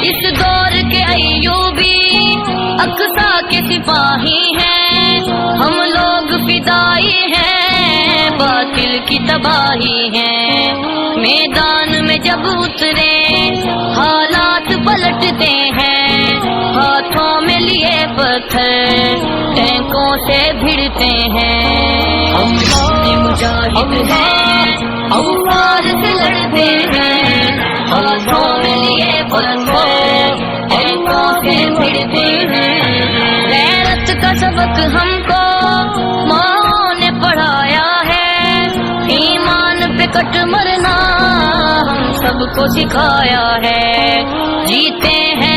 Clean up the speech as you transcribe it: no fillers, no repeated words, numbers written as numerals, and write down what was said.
इस दौर के अय्यूबी अक्सा के सिपाही हैं, हम लोग फिदाई हैं, बातिल की तबाही है। मैदान में जब उतरे हालात पलटते हैं, हाथों में लिए पत्थर टैंकों से भिड़ते हैं। हम मुजाहिद हैं, औवार से लड़ते हैं, हाथों में लिए पत्थर टैंकों से भिड़ते हैं। गैरत का सबक हमको माँ ने पढ़ाया है, ईमान पे कट मरना हम सबको सिखाया है। जीते हैं